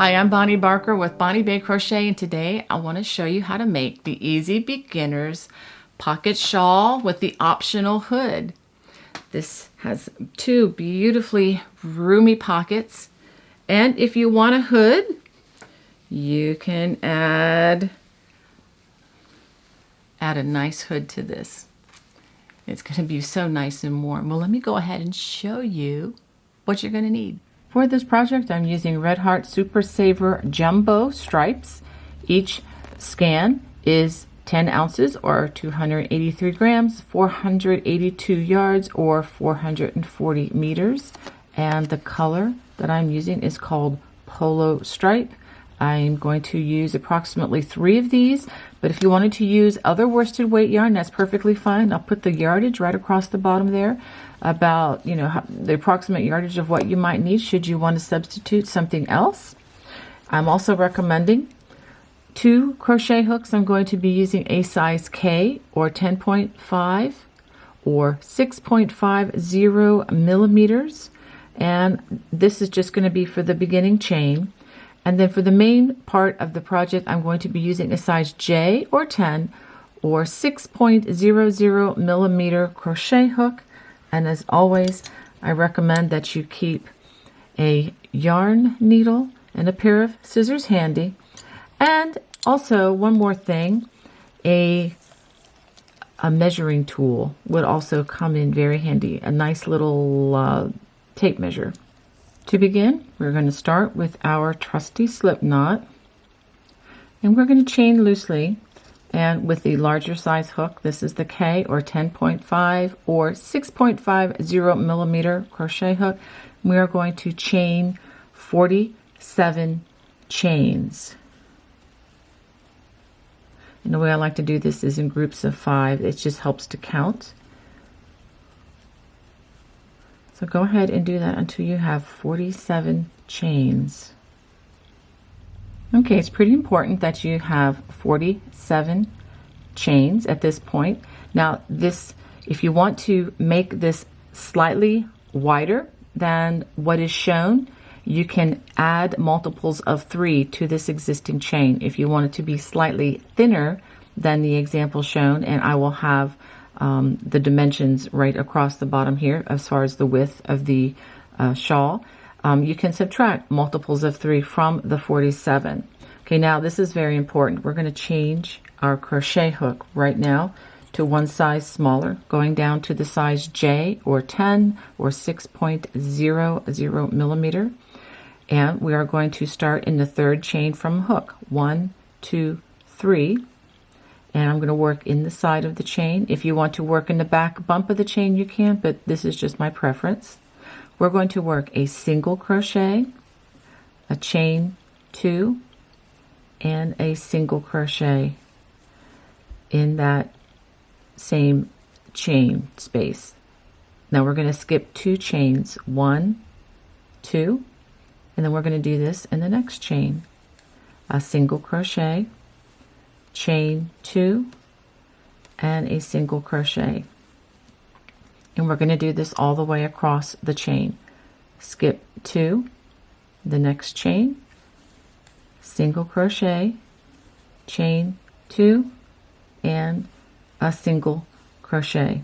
Hi, I'm Bonnie Barker with Bonnie Bay Crochet, and today I want to show you how to make the easy beginner's pocket shawl with the optional hood. This has two beautifully roomy pockets, and if you want a hood, you can add a nice hood to this. It's going to be so nice and warm. Well, let me go ahead and show you what you're going to need. For this project, I'm using Red Heart Super Saver Jumbo stripes. Each skein is 10 ounces or 283 grams, 482 yards or 440 meters. And the color that I'm using is called Polo Stripe. I'm going to use approximately 3 of these, but if you wanted to use other worsted weight yarn, that's perfectly fine. I'll put the yardage right across the bottom there, about the approximate yardage of what you might need should you want to substitute something else. I'm also recommending 2 crochet hooks. I'm going to be using a size K or 10.5 or 6.50 millimeters, and this is just going to be for the beginning chain. And then for the main part of the project, I'm going to be using a size J or 10 or 6.00 millimeter crochet hook. And as always, I recommend that you keep a yarn needle and a pair of scissors handy. And also, one more thing, a measuring tool would also come in very handy, a nice little tape measure. To begin, we're going to start with our trusty slip knot, and we're going to chain loosely. And with the larger size hook, this is the K or 10.5 or 6.50 millimeter crochet hook, we are going to chain 47 chains. And the way I like to do this is in groups of 5. It just helps to count. So go ahead and do that until you have 47 chains. Okay, it's pretty important that you have 47 chains at this point. Now this, if you want to make this slightly wider than what is shown, you can add multiples of 3 to this existing chain. If you want it to be slightly thinner than the example shown, and I will have the dimensions right across the bottom here as far as the width of the shawl, you can subtract multiples of 3 from the 47. Okay, now this is very important. We're going to change our crochet hook right now to one size smaller, going down to the size J or 10 or 6.00 millimeter. And we are going to start in the 3rd chain from hook. 1, 2, 3. And I'm going to work in the side of the chain. If you want to work in the back bump of the chain, you can, but this is just my preference. We're going to work a single crochet, a chain 2, and a single crochet in that same chain space. Now we're going to skip 2 chains, 1, 2, and then we're going to do this in the next chain. A single crochet, chain 2, and a single crochet. And we're going to do this all the way across the chain. Skip 2, the next chain, single crochet, chain 2, and a single crochet.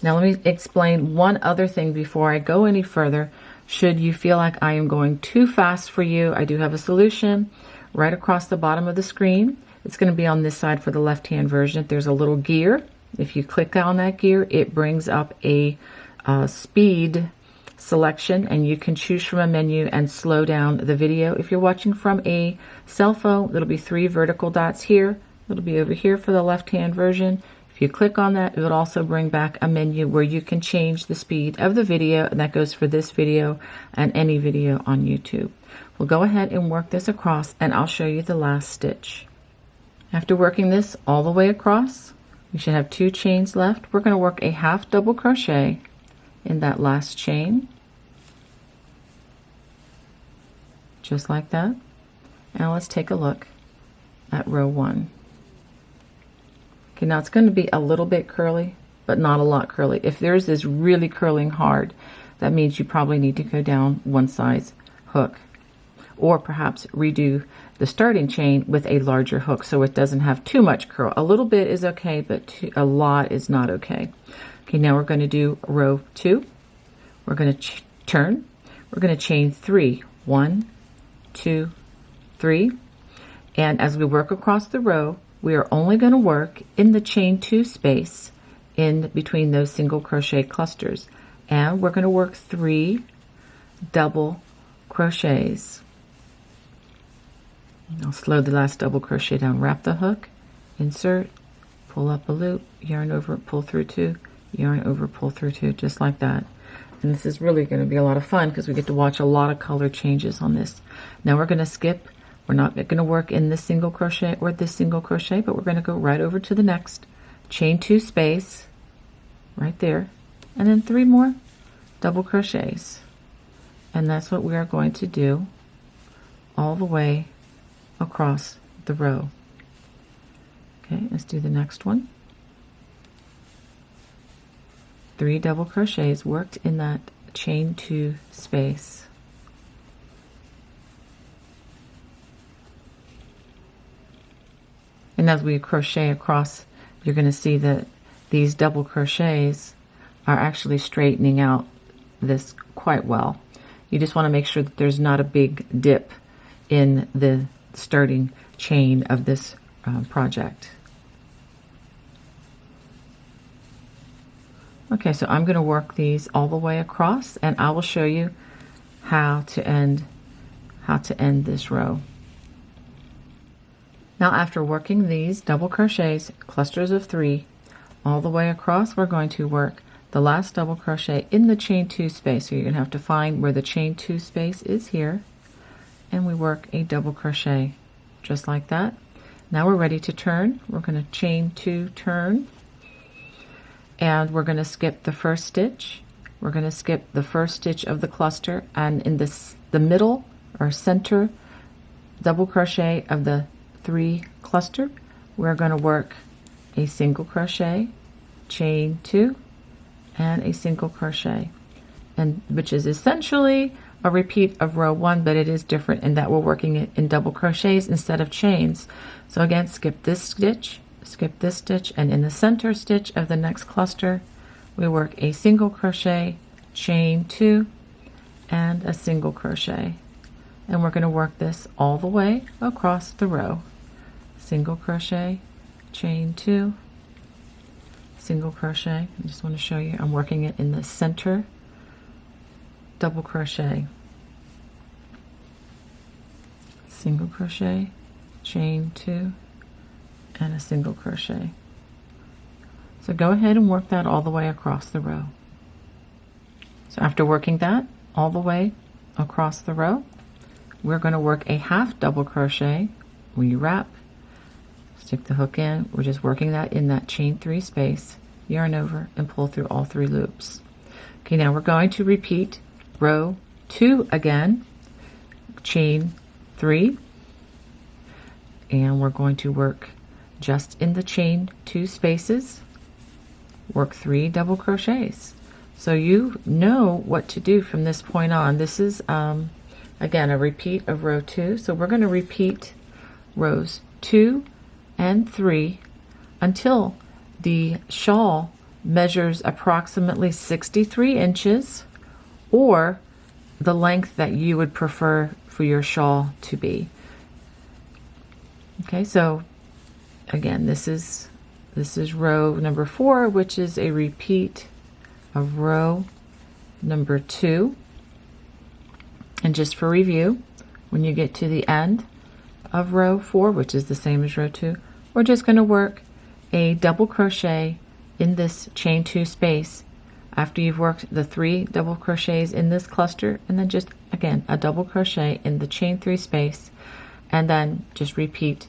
Now let me explain one other thing before I go any further. Should you feel like I am going too fast for you, I do have a solution right across the bottom of the screen. It's going to be on this side for the left-hand version. There's a little gear. If you click on that gear, it brings up a speed selection, and you can choose from a menu and slow down the video. If you're watching from a cell phone, there'll be 3 vertical dots here. It'll be over here for the left-hand version. If you click on that, it will also bring back a menu where you can change the speed of the video, and that goes for this video and any video on YouTube. We'll go ahead and work this across, and I'll show you the last stitch. After working this all the way across, we should have 2 chains left. We're going to work a half double crochet in that last chain, just like that. Now let's take a look at row 1. Okay, now it's going to be a little bit curly, but not a lot curly. If yours is really curling hard, that means you probably need to go down one size hook. or perhaps redo the starting chain with a larger hook so it doesn't have too much curl. A little bit is okay, but a lot is not okay. Okay, now we're going to do row 2. We're going to turn. We're going to chain 3. 1, 2, 3. And as we work across the row, we are only going to work in the chain 2 space in between those single crochet clusters. And we're going to work 3 double crochets. I'll slow the last double crochet down. Wrap the hook, insert, pull up a loop, yarn over, pull through 2, yarn over, pull through 2, just like that. And this is really going to be a lot of fun because we get to watch a lot of color changes on this. Now we're going to skip. We're not going to work in this single crochet or this single crochet, but we're going to go right over to the next. Chain 2 space, right there, and then 3 more double crochets. And that's what we are going to do all the way across the row. Okay, let's do the next one. 3 double crochets worked in that chain 2 space. And as we crochet across, you're going to see that these double crochets are actually straightening out this quite well. You just want to make sure that there's not a big dip in the starting chain of this project. Okay, so I'm going to work these all the way across, and I will show you how to end this row. Now, after working these double crochets, clusters of 3, all the way across, we're going to work the last double crochet in the chain 2 space. So you're going to have to find where the chain 2 space is here, and we work a double crochet just like that. Now we're ready to turn. We're going to chain 2, turn, and we're going to skip the first stitch. We're going to skip the first stitch of the cluster, and in the middle or center double crochet of the 3 cluster, we're going to work a single crochet, chain 2, and a single crochet, and which is essentially a repeat of row 1, but it is different in that we're working it in double crochets instead of chains. So again, skip this stitch, and in the center stitch of the next cluster, we work a single crochet, chain 2, and a single crochet. And we're going to work this all the way across the row. Single crochet, chain 2, single crochet. I just want to show you I'm working it in the center, double crochet, single crochet, chain 2, and a single crochet. So go ahead and work that all the way across the row. So after working that all the way across the row, we're going to work a half double crochet. We wrap, stick the hook in. We're just working that in that chain 3 space, yarn over, and pull through all 3 loops. Okay, now we're going to repeat row 2 again, chain 3, and we're going to work just in the chain 2 spaces, work 3 double crochets. So you know what to do from this point on. This is again a repeat of row 2, so we're going to repeat rows 2 and 3 until the shawl measures approximately 63 inches, or the length that you would prefer for your shawl to be. Okay, so again, this is row number 4, which is a repeat of row number 2. And just for review, when you get to the end of row 4, which is the same as row 2, we're just going to work a double crochet in this chain 2 space after you've worked the 3 double crochets in this cluster, and then just again a double crochet in the chain 3 space, and then just repeat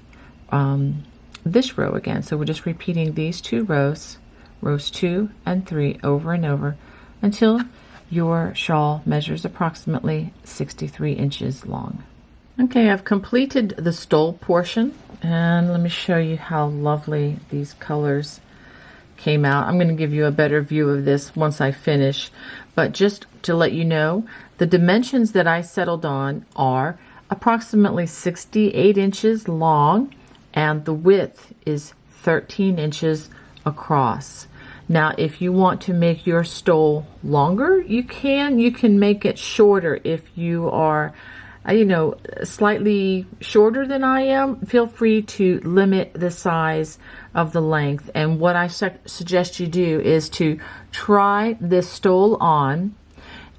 this row again. So we're just repeating these 2 rows, rows 2 and 3, over and over until your shawl measures approximately 63 inches long. Okay, I've completed the stole portion, and let me show you how lovely these colors came out. I'm going to give you a better view of this once I finish, but just to let you know, the dimensions that I settled on are approximately 68 inches long, and the width is 13 inches across. Now, if you want to make your stole longer, you can make it shorter. If you are, slightly shorter than I am, feel free to limit the size of the length. And what I suggest you do is to try this stole on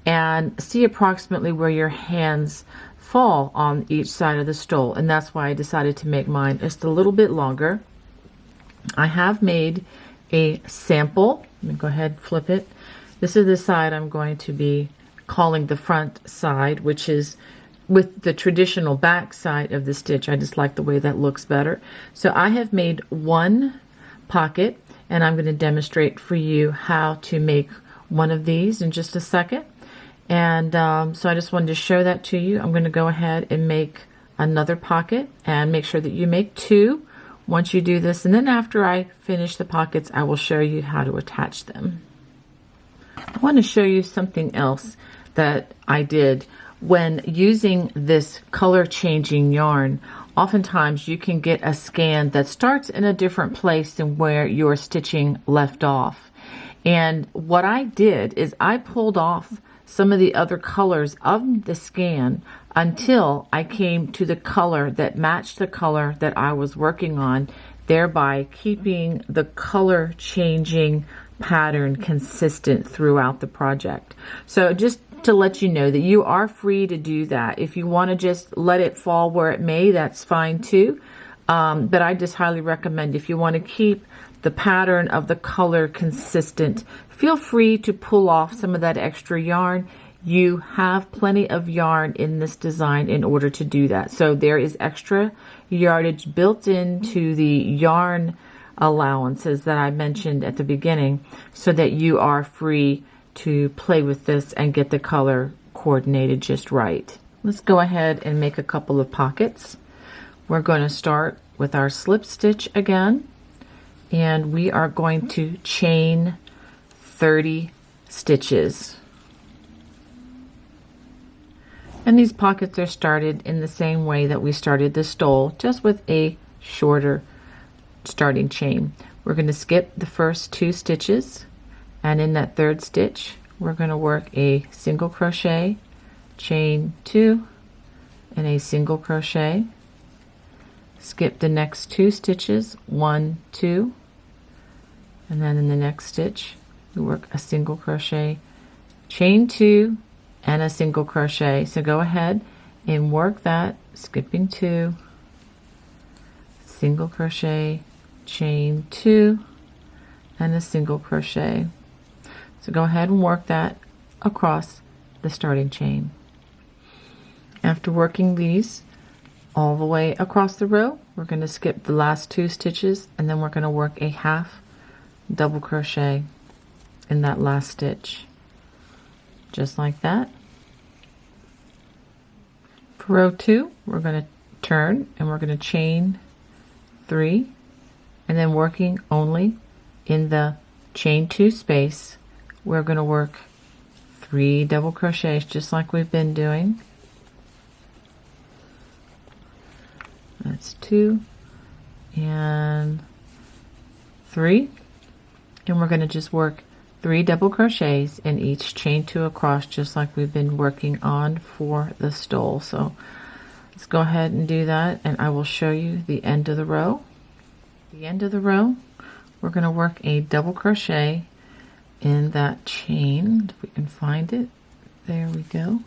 and see approximately where your hands fall on each side of the stole. And that's why I decided to make mine just a little bit longer. I have made a sample. Let me go ahead and flip it. This is the side I'm going to be calling the front side, which is with the traditional back side of the stitch. I just like the way that looks better. So I have made one pocket, and I'm going to demonstrate for you how to make one of these in just a second. And so I just wanted to show that to you. I'm going to go ahead and make another pocket, and make sure that you make two once you do this. And then after I finish the pockets, I will show you how to attach them. I want to show you something else that I did when using this color changing yarn. Oftentimes you can get a skein that starts in a different place than where your stitching left off. And what I did is I pulled off some of the other colors of the skein until I came to the color that matched the color that I was working on, thereby keeping the color changing pattern consistent throughout the project. So just to let you know that you are free to do that. If you want to just let it fall where it may, that's fine too. But I just highly recommend, if you want to keep the pattern of the color consistent, feel free to pull off some of that extra yarn. You have plenty of yarn in this design in order to do that. So there is extra yardage built into the yarn allowances that I mentioned at the beginning, so that you are free to play with this and get the color coordinated just right. Let's go ahead and make a couple of pockets. We're going to start with our slip stitch again, and we are going to chain 30 stitches. And these pockets are started in the same way that we started the stole, just with a shorter starting chain. We're going to skip the first 2 stitches, and in that 3rd stitch we're going to work a single crochet, chain 2, and a single crochet. Skip the next 2 stitches, 1, 2, and then in the next stitch we work a single crochet, chain 2, and a single crochet. So go ahead and work that, skipping 2, single crochet, chain 2, and a single crochet. So go ahead and work that across the starting chain. After working these all the way across the row, we're going to skip the last 2 stitches, and then we're going to work a half double crochet in that last stitch, just like that. For row 2, we're going to turn and we're going to chain 3, and then working only in the chain 2 space, we're going to work 3 double crochets just like we've been doing. That's 2 and 3, and we're going to just work 3 double crochets in each chain 2 across, just like we've been working on for the stole. So let's go ahead and do that, and I will show you the end of the row. The end of the row, we're going to work a double crochet in that chain, if we can find it. There we go.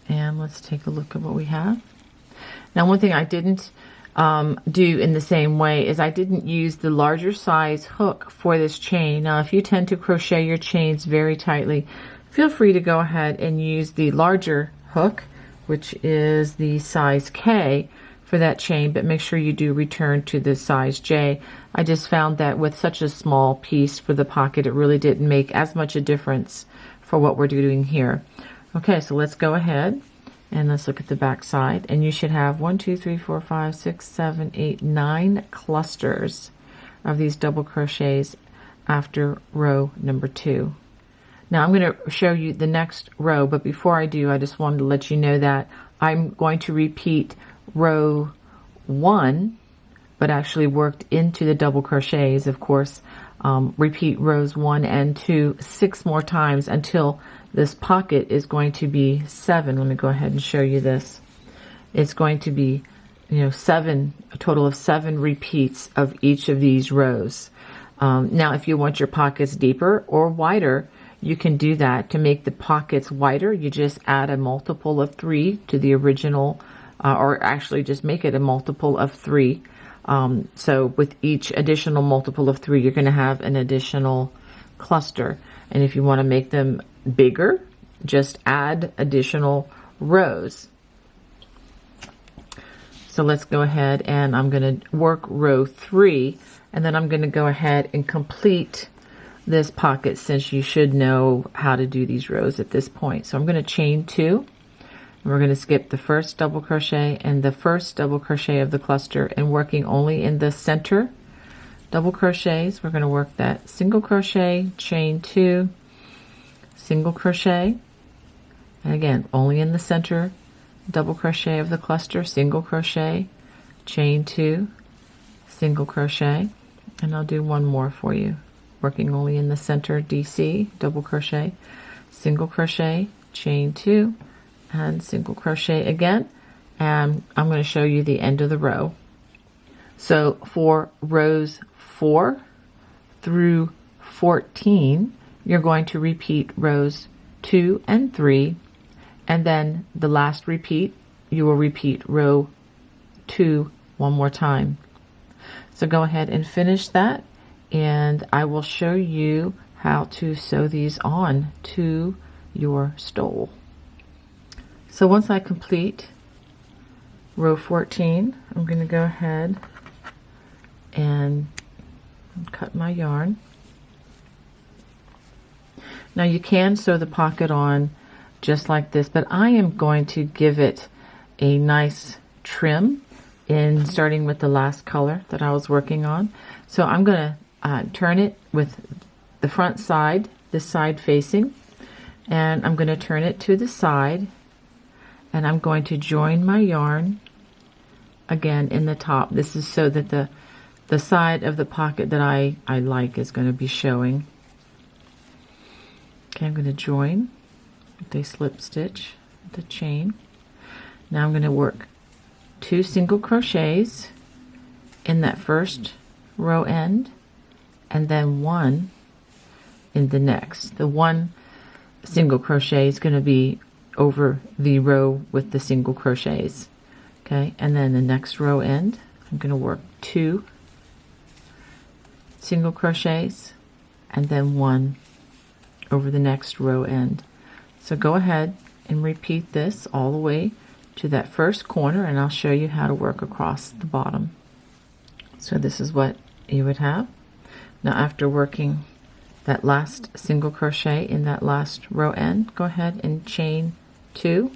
And let's take a look at what we have. Now, one thing I didn't do in the same way is I didn't use the larger size hook for this chain. Now, if you tend to crochet your chains very tightly, feel free to go ahead and use the larger hook, which is the size K for that chain, but make sure you do return to the size J. I just found that with such a small piece for the pocket, it really didn't make as much a difference for what we're doing here. Okay, so let's go ahead and let's look at the back side, and you should have 1, 2, 3, 4, 5, 6, 7, 8, 9 clusters of these double crochets after row number 2. Now I'm going to show you the next row, but before I do, I just wanted to let you know that I'm going to repeat row 1, but actually worked into the double crochets, of course. Repeat rows 1 and 2 6 more times until this pocket is going to be 7. Let me go ahead and show you this. It's going to be, a total of 7 repeats of each of these rows. Now, if you want your pockets deeper or wider, you can do that. To make the pockets wider, you just add a multiple of 3 to the original, or actually just make it a multiple of 3. So with each additional multiple of 3, you're going to have an additional cluster. And if you want to make them bigger, just add additional rows. So let's go ahead and I'm going to work row 3, and then I'm going to go ahead and complete this pocket, since you should know how to do these rows at this point. So I'm going to chain 2, and we're going to skip the first double crochet and the first double crochet of the cluster, and working only in the center double crochets. We're going to work that single crochet, chain 2, single crochet, and again only in the center double crochet of the cluster, single crochet, chain 2, single crochet, and I'll do one more for you. Working only in the center DC, double crochet, single crochet, chain 2, and single crochet again. And I'm going to show you the end of the row. So for rows 4 through 14, you're going to repeat rows 2 and 3, and then the last repeat, you will repeat row 2 one more time. So go ahead and finish that, and I will show you how to sew these on to your stole. So once I complete row 14, I'm going to go ahead and cut my yarn. Now you can sew the pocket on just like this, but I am going to give it a nice trim in starting with the last color that I was working on. So I'm going to turn it with the front side, this side facing, and I'm going to turn it to the side, and I'm going to join my yarn again in the top. This is so that the side of the pocket that I like is going to be showing. Okay, I'm going to join with a slip stitch, the chain. Now I'm going to work 2 single crochets in that first row end, and then 1 in the next. The 1 single crochet is going to be over the row with the single crochets. Okay, and then the next row end, I'm going to work 2 single crochets and then 1 over the next row end. So go ahead and repeat this all the way to that first corner, and I'll show you how to work across the bottom. So this is what you would have. Now after working that last single crochet in that last row end, go ahead and chain 2,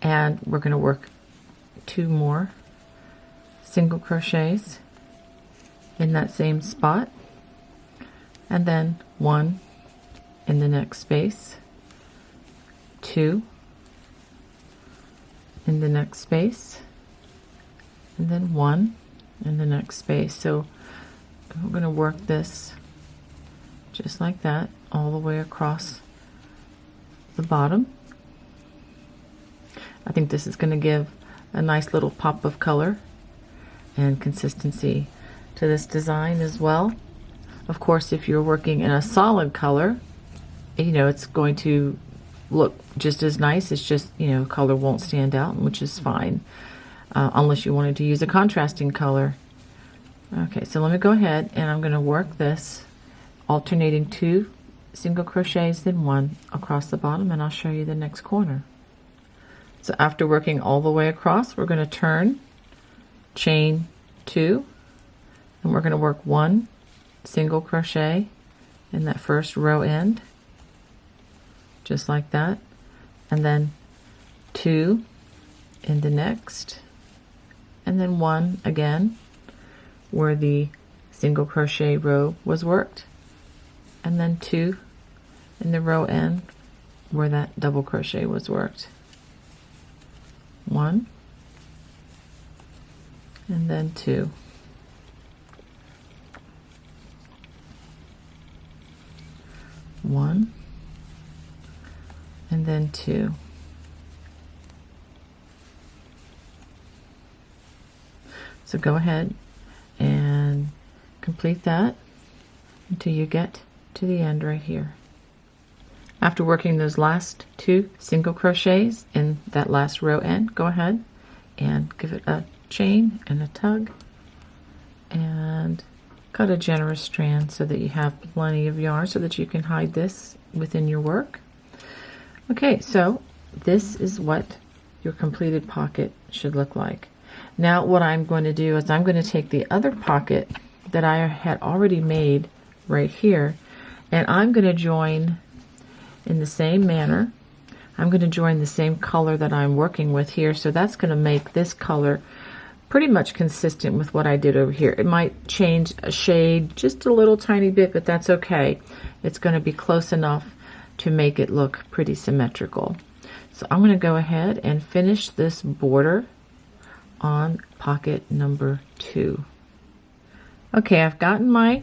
and we're going to work 2 more single crochets in that same spot, and then 1 in the next space, 2 in the next space, and then 1 in the next space. So we're going to work this just like that all the way across the bottom. I think this is going to give a nice little pop of color and consistency to this design as well. Of course, if you're working in a solid color, it's going to look just as nice. It's just, color won't stand out, which is fine, unless you wanted to use a contrasting color. Okay, so let me go ahead and I'm going to work this alternating 2 single crochets, then 1 across the bottom, and I'll show you the next corner. So after working all the way across, we're going to turn, chain 2, and we're going to work 1 single crochet in that first row end, just like that, and then 2 in the next, and then 1 again where the single crochet row was worked, and then 2 in the row end where that double crochet was worked. 1 and then 2. 1 and then 2. So go ahead and complete that until you get to the end right here. After working those last 2 single crochets in that last row end, go ahead and give it a chain and a tug and cut a generous strand so that you have plenty of yarn so that you can hide this within your work. Okay, so this is what your completed pocket should look like. Now what I'm going to do is I'm going to take the other pocket that I had already made right here, and I'm going to join in the same manner. I'm going to join the same color that I'm working with here, so that's going to make this color pretty much consistent with what I did over here. It might change a shade just a little tiny bit, but that's okay. It's going to be close enough to make it look pretty symmetrical. So I'm going to go ahead and finish this border on pocket number 2. Okay, I've gotten my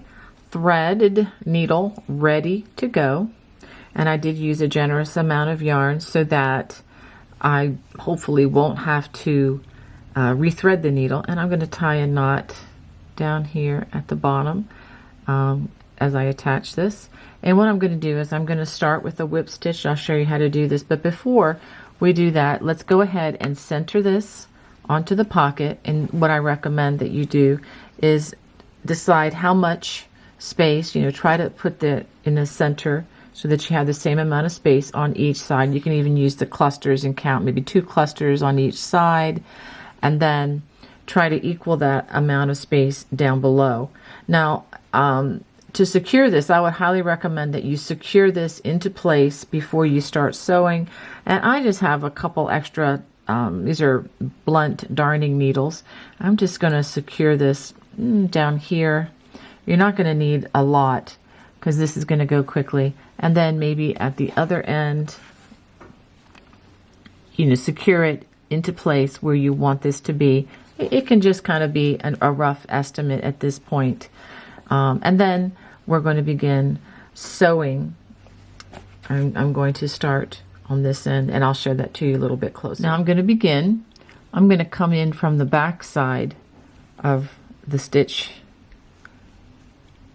threaded needle ready to go, and I did use a generous amount of yarn so that I hopefully won't have to rethread the needle. And I'm going to tie a knot down here at the bottom as I attach this. And what I'm going to do is I'm going to start with a whip stitch. I'll show you how to do this, but before we do that, let's go ahead and center this onto the pocket. And what I recommend that you do is decide how much space, try to put it in the center so that you have the same amount of space on each side. You can even use the clusters and count maybe 2 clusters on each side, and then try to equal that amount of space down below. Now, to secure this, I would highly recommend that you secure this into place before you start sewing. And I just have a couple extra, these are blunt darning needles. I'm just going to secure this down here. You're not going to need a lot because this is going to go quickly. And then maybe at the other end, secure it into place where you want this to be. It can just kind of be a rough estimate at this point. And then we're going to begin sewing. I'm going to start on this end, and I'll show that to you a little bit closer. Now I'm going to begin. I'm going to come in from the back side of the stitch,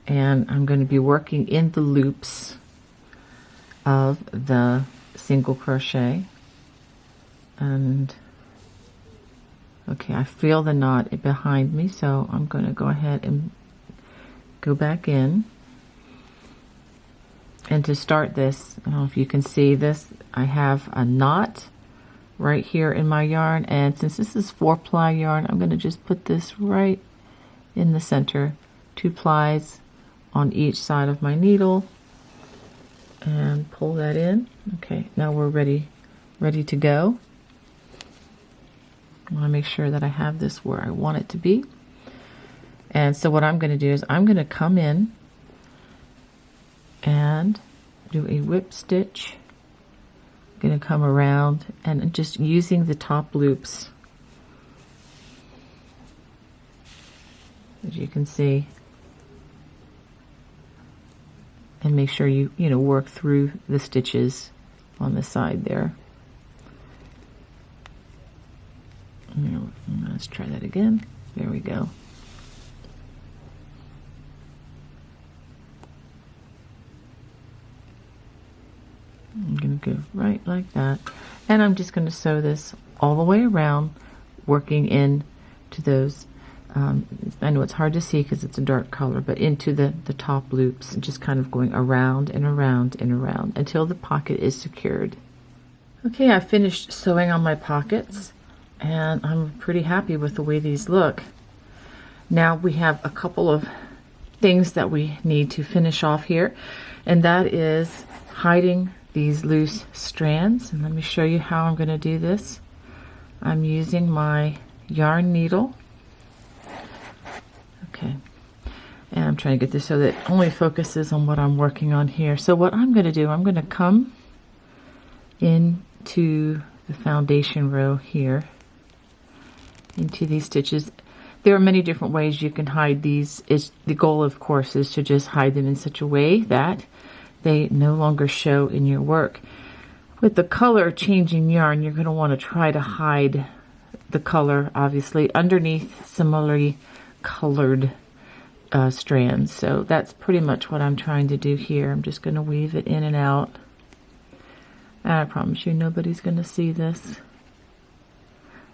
and I'm going to be working in the loops of the single crochet. And okay, I feel the knot behind me, so I'm going to go ahead and go back in. And to start this, I don't know if you can see this, I have a knot right here in my yarn, and since this is 4-ply yarn, I'm going to just put this right in the center, 2 plies on each side of my needle, and pull that in. Okay, now we're ready to go. I want to make sure that I have this where I want it to be. And so what I'm going to do is I'm going to come in and do a whip stitch. I'm going to come around and just using the top loops, as you can see, and make sure you work through the stitches on the side there. Let's try that again. There we go. I'm going to go right like that, and I'm just going to sew this all the way around, working in to those I know it's hard to see because it's a dark color, but into the top loops, and just kind of going around and around and around until the pocket is secured. Okay, I finished sewing on my pockets, and I'm pretty happy with the way these look. Now we have a couple of things that we need to finish off here, and that is hiding these loose strands. And let me show you how I'm going to do this. I'm using my yarn needle. Okay, And I'm trying to get this so that it only focuses on what I'm working on here. So what I'm going to do, I'm going to come into the foundation row here, into these stitches. There are many different ways you can hide these. The goal, of course, is to just hide them in such a way that they no longer show in your work. With the color changing yarn, you're going to want to try to hide the color, obviously, underneath similarly colored strands. So that's pretty much what I'm trying to do here. I'm just going to weave it in and out. And I promise you nobody's going to see this.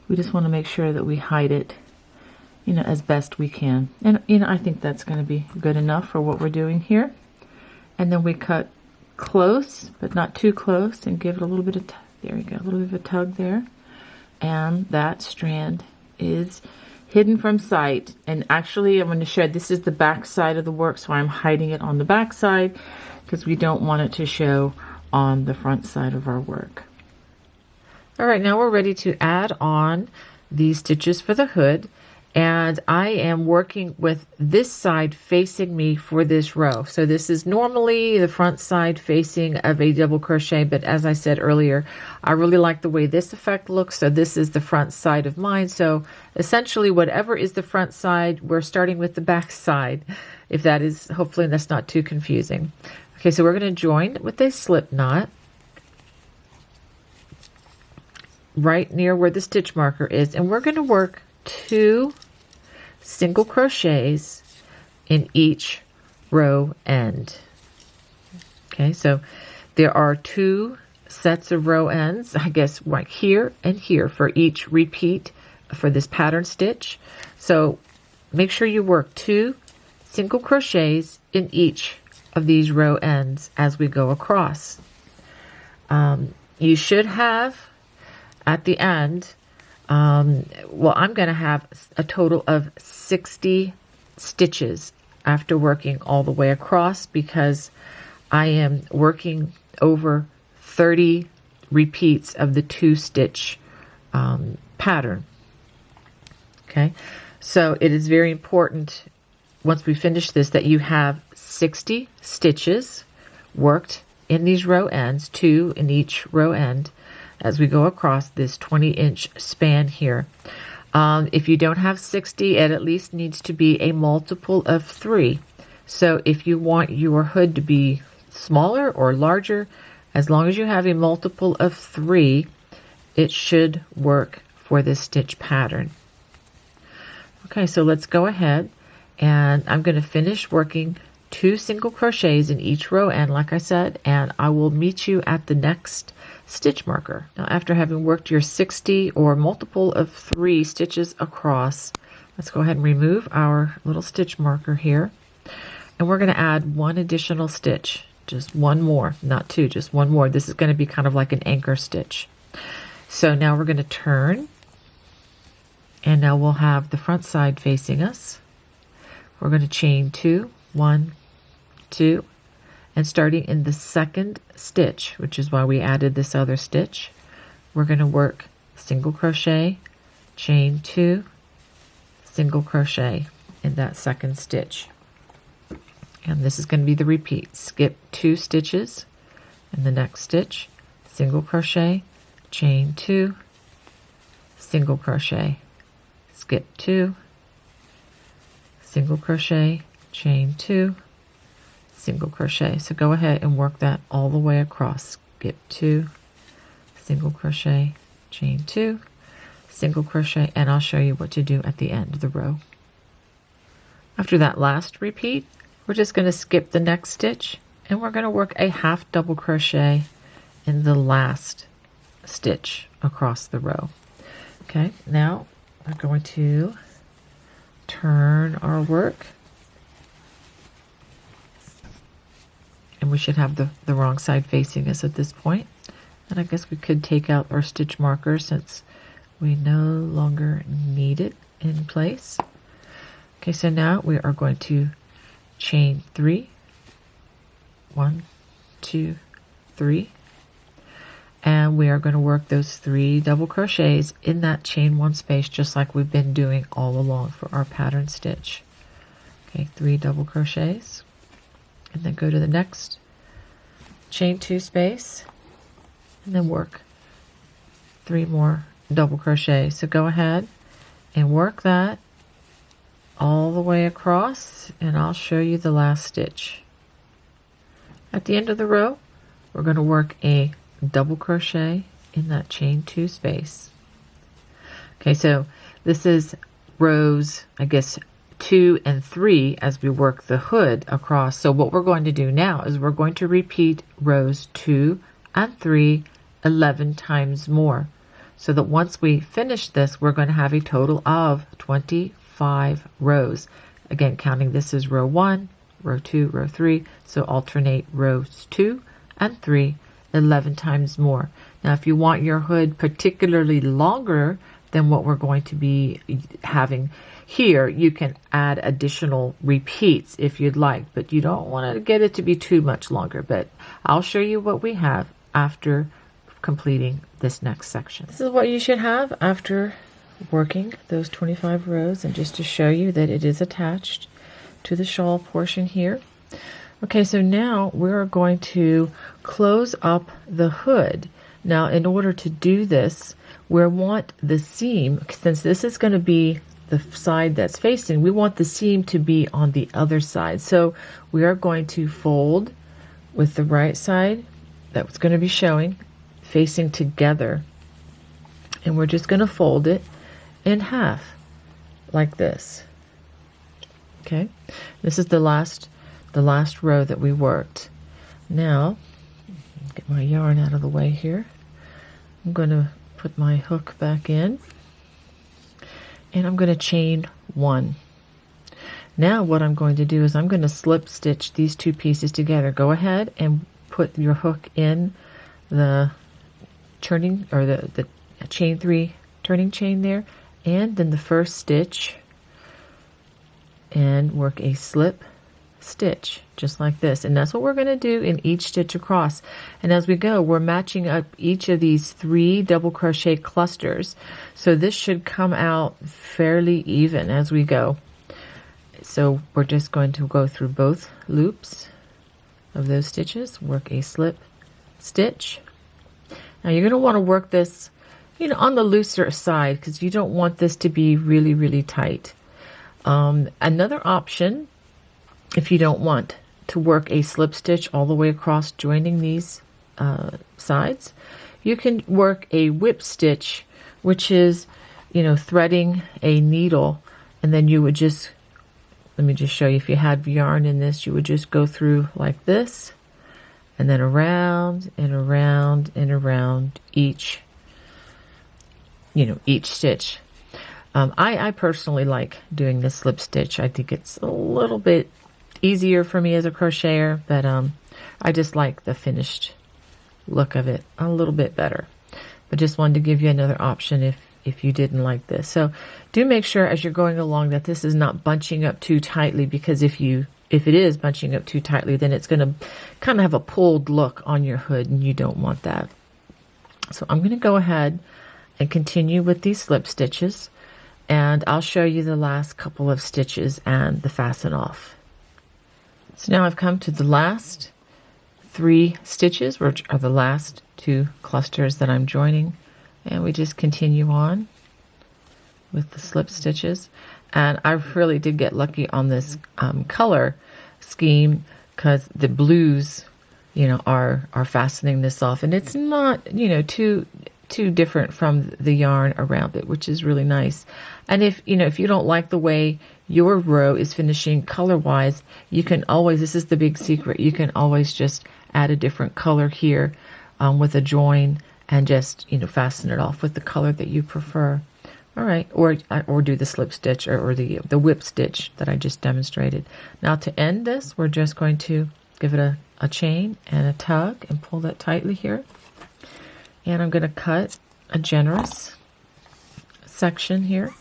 We just want to make sure that we hide it, you know, as best we can. And, you know, I think that's going to be good enough for what we're doing here. And then we cut close, but not too close, and give it a little bit of, there we go, a little bit of a tug there. And that strand is hidden from sight. And actually I'm going to show, this is the back side of the work, so I'm hiding it on the back side because we don't want it to show on the front side of our work. All right, now we're ready to add on these stitches for the hood, and I am working with this side facing me for this row. So this is normally the front side facing of a double crochet, but as I said earlier, I really like the way this effect looks, so this is the front side of mine. So essentially whatever is the front side, we're starting with the back side, if that is, hopefully that's not too confusing. Okay, so we're going to join with a slip knot right near where the stitch marker is, and we're going to work 2 single crochets in each row end. Okay, so there are 2 sets of row ends, I guess, right here and here for each repeat for this pattern stitch. So make sure you work 2 single crochets in each of these row ends as we go across. You should have at the end, well, I'm going to have a total of 60 stitches after working all the way across, because I am working over 30 repeats of the 2-stitch pattern. Okay, so it is very important once we finish this that you have 60 stitches worked in these row ends, 2 in each row end, as we go across this 20-inch span here. If you don't have 60, it at least needs to be a multiple of 3. So if you want your hood to be smaller or larger, as long as you have a multiple of 3, it should work for this stitch pattern. Okay, so let's go ahead, and I'm going to finish working 2 single crochets in each row end, like I said, and I will meet you at the next stitch marker. Now, after having worked your 60 or multiple of 3 stitches across, let's go ahead and remove our little stitch marker here, and we're going to add 1 additional stitch, just 1 more, not 2, just 1 more. This is going to be kind of like an anchor stitch. So now we're going to turn, and now we'll have the front side facing us. We're going to chain 2, 1, 2, and starting in the 2nd stitch, which is why we added this other stitch, we're going to work single crochet, chain 2, single crochet in that 2nd stitch. And this is going to be the repeat. Skip 2 stitches in the next stitch, single crochet, chain 2, single crochet, skip 2, single crochet, chain 2, single crochet. So go ahead and work that all the way across. Skip 2, single crochet, chain 2, single crochet, and I'll show you what to do at the end of the row. After that last repeat, we're just going to skip the next stitch, and we're going to work a half double crochet in the last stitch across the row. Okay, now we're going to turn our work, and we should have the wrong side facing us at this point. And I guess we could take out our stitch marker since we no longer need it in place. Okay, so now we are going to chain 3, 1, 2, 3, and we are going to work those 3 double crochets in that chain 1 space, just like we've been doing all along for our pattern stitch. Okay, 3 double crochets, and then go to the next chain 2 space, and then work 3 more double crochets. So go ahead and work that all the way across, and I'll show you the last stitch. At the end of the row, we're going to work a double crochet in that chain 2 space. Okay, so this is rows, I guess, 2 and 3 as we work the hood across. So what we're going to do now is we're going to repeat rows 2 and 3 11 times more, so that once we finish this, we're going to have a total of 25 rows. Again, counting this is row 1, row 2, row 3, so alternate rows 2 and 3 11 times more. Now, if you want your hood particularly longer than what we're going to be having here, you can add additional repeats if you'd like, but you don't want to get it to be too much longer. But I'll show you what we have after completing this next section. This is what you should have after working those 25 rows, and just to show you that it is attached to the shawl portion here. Okay, so now we're going to close up the hood. Now, in order to do this, we want the seam, since this is going to be the side that's facing, we want the seam to be on the other side. So we are going to fold with the right side that's going to be showing, facing together, and we're just going to fold it in half like this. Okay, this is the last row that we worked. Now, get my yarn out of the way here. I'm going to put my hook back in, and I'm going to chain 1. Now what I'm going to do is I'm going to slip stitch these 2 pieces together. Go ahead and put your hook in the turning, or the chain 3 turning chain there, and then the first stitch, and work a slip stitch just like this. And that's what we're going to do in each stitch across. And as we go, we're matching up each of these 3 double crochet clusters, so this should come out fairly even as we go. So we're just going to go through both loops of those stitches, work a slip stitch. Now you're going to want to work this, you know, on the looser side, because you don't want this to be really, really tight. Another option, if you don't want to work a slip stitch all the way across joining these sides, you can work a whip stitch, which is, you know, threading a needle, and then you would just, let me just show you, if you had yarn in this, you would just go through like this, and then around and around and around each, you know, each stitch. I personally like doing this slip stitch. I think it's a little bit easier for me as a crocheter, but I just like the finished look of it a little bit better. But just wanted to give you another option if you didn't like this. So do make sure as you're going along that this is not bunching up too tightly, because if it is bunching up too tightly, then it's going to kind of have a pulled look on your hood, and you don't want that. So I'm going to go ahead and continue with these slip stitches, and I'll show you the last couple of stitches and the fasten off. So now I've come to the last 3 stitches, which are the last 2 clusters that I'm joining, and we just continue on with the slip stitches. And I really did get lucky on this color scheme, because the blues, you know, are fastening this off, and it's not, you know, too different from the yarn around it, which is really nice. And if you don't like the way your row is finishing color wise, you can always, this is the big secret, you can always just add a different color here with a join, and just, you know, fasten it off with the color that you prefer. All right, or do the slip stitch or the whip stitch that I just demonstrated. Now to end this, we're just going to give it a chain and a tug and pull that tightly here. And I'm going to cut a generous section here.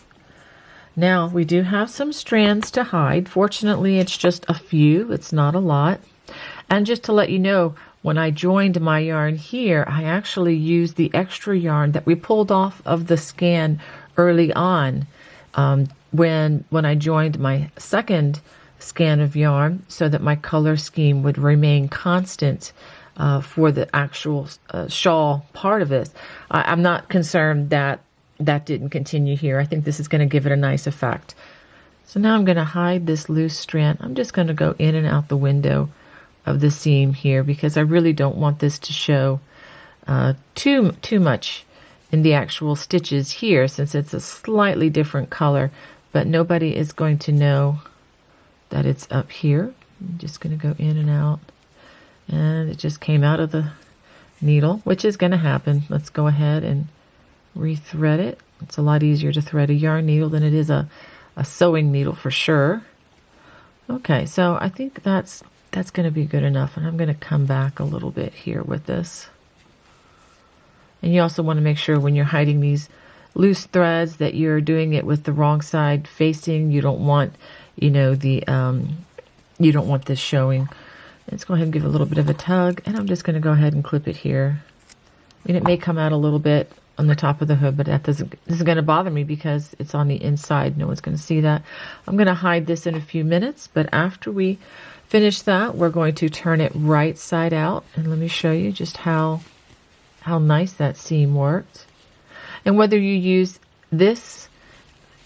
Now we do have some strands to hide. Fortunately, it's just a few, it's not a lot. And just to let you know, when I joined my yarn here, I actually used the extra yarn that we pulled off of the skein early on. When I joined my second skein of yarn so that my color scheme would remain constant for the actual shawl part of this. I'm not concerned that that didn't continue here. I think this is going to give it a nice effect. So now I'm going to hide this loose strand. I'm just going to go in and out the window of the seam here because I really don't want this to show too much in the actual stitches here, since it's a slightly different color, but nobody is going to know that it's up here. I'm just going to go in and out, and it just came out of the needle, which is going to happen. Let's go ahead and rethread it. It's a lot easier to thread a yarn needle than it is a sewing needle for sure. Okay, so I think that's going to be good enough, and I'm going to come back a little bit here with this. And you also want to make sure when you're hiding these loose threads that you're doing it with the wrong side facing. You don't want, you know, you don't want this showing. Let's go ahead and give it a little bit of a tug, and I'm just going to go ahead and clip it here. I mean, it may come out a little bit on the top of the hood, but that isn't going to bother me because it's on the inside. No one's going to see that. I'm going to hide this in a few minutes, but after we finish that, we're going to turn it right side out, and let me show you just how nice that seam worked. And whether you use this,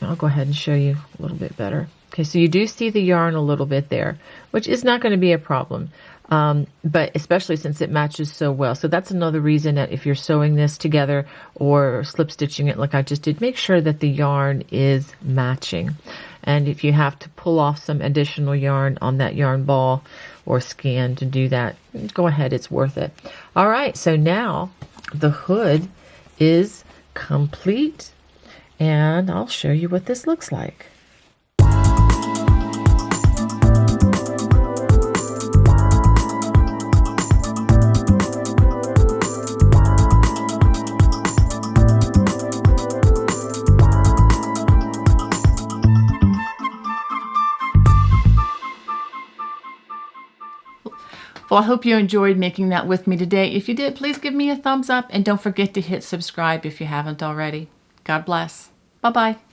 I'll go ahead and show you a little bit better. Okay, so you do see the yarn a little bit there, which is not going to be a problem, but especially since it matches so well. So that's another reason that if you're sewing this together or slip stitching it like I just did, make sure that the yarn is matching. And if you have to pull off some additional yarn on that yarn ball or skein to do that, go ahead, it's worth it. All right, so now the hood is complete, and I'll show you what this looks like. Well, I hope you enjoyed making that with me today. If you did, please give me a thumbs up, and don't forget to hit subscribe if you haven't already. God bless. Bye-bye.